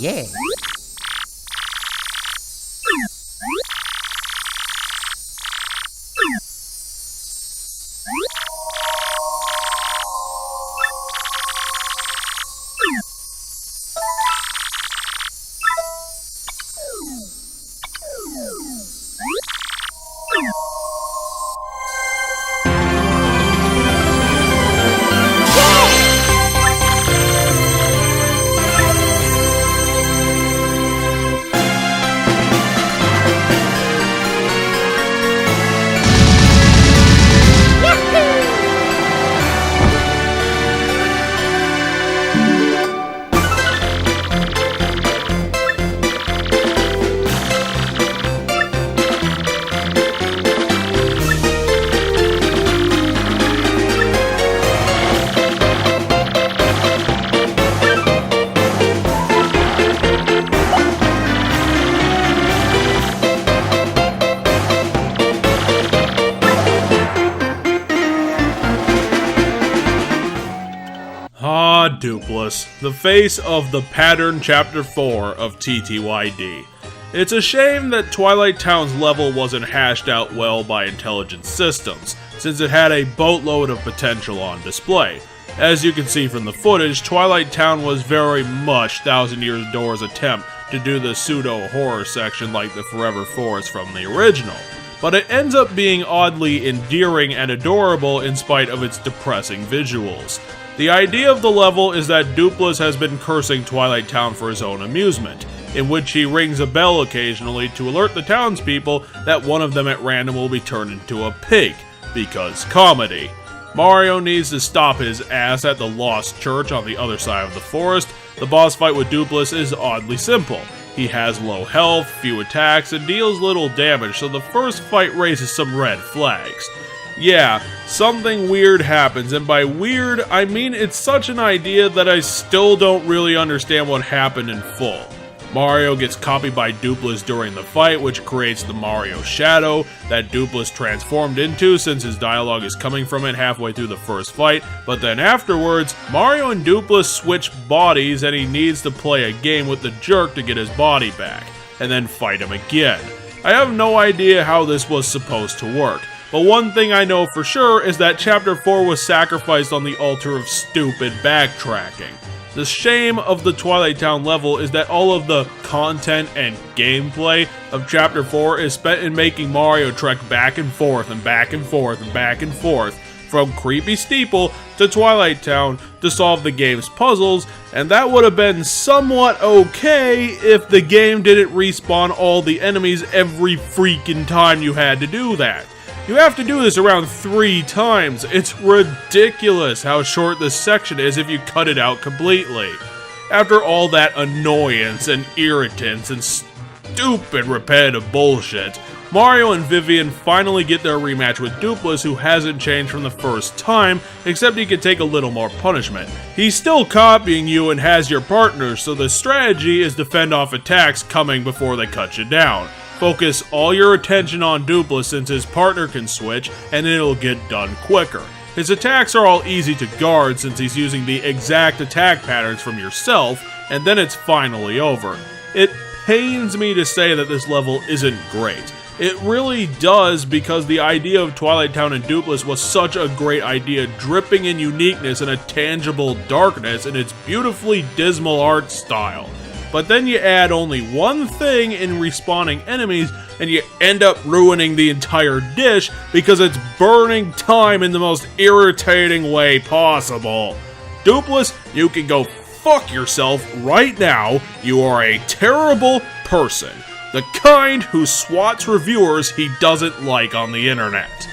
yeah. Doopliss, the face of the Pattern Chapter 4 of TTYD. It's a shame that Twilight Town's level wasn't hashed out well by Intelligent Systems, since it had a boatload of potential on display. As you can see from the footage, Twilight Town was very much Thousand Years Door's attempt to do the pseudo-horror section like the Forever Forest from the original, but it ends up being oddly endearing and adorable in spite of its depressing visuals. The idea of the level is that Doopliss has been cursing Twilight Town for his own amusement, in which he rings a bell occasionally to alert the townspeople that one of them at random will be turned into a pig, because comedy. Mario needs to stop his ass at the Lost Church on the other side of the forest. The boss fight with Doopliss is oddly simple. He has low health, few attacks, and deals little damage, so the first fight raises some red flags. Yeah, something weird happens, and by weird, I mean it's such an idea that I still don't really understand what happened in full. Mario gets copied by Doopliss during the fight, which creates the Mario Shadow that Doopliss transformed into since his dialogue is coming from it halfway through the first fight, but then afterwards, Mario and Doopliss switch bodies and he needs to play a game with the jerk to get his body back, and then fight him again. I have no idea how this was supposed to work. But one thing I know for sure is that Chapter 4 was sacrificed on the altar of stupid backtracking. The shame of the Twilight Town level is that all of the content and gameplay of Chapter 4 is spent in making Mario trek back and forth and back and forth and back and forth from Creepy Steeple to Twilight Town to solve the game's puzzles, and that would have been somewhat okay if the game didn't respawn all the enemies every freaking time you had to do that. You have to do this around 3 times. It's ridiculous how short this section is if you cut it out completely. After all that annoyance and irritants and stupid repetitive bullshit, Mario and Vivian finally get their rematch with Doopliss, who hasn't changed from the first time, except he can take a little more punishment. He's still copying you and has your partner, so the strategy is to fend off attacks coming before they cut you down. Focus all your attention on Doopliss since his partner can switch, and it'll get done quicker. His attacks are all easy to guard since he's using the exact attack patterns from yourself, and then it's finally over. It pains me to say that this level isn't great. It really does, because the idea of Twilight Town and Doopliss was such a great idea, dripping in uniqueness and a tangible darkness in its beautifully dismal art style. But then you add only one thing in respawning enemies, and you end up ruining the entire dish because it's burning time in the most irritating way possible. Doopliss, you can go fuck yourself right now. You are a terrible person. The kind who swats reviewers he doesn't like on the internet.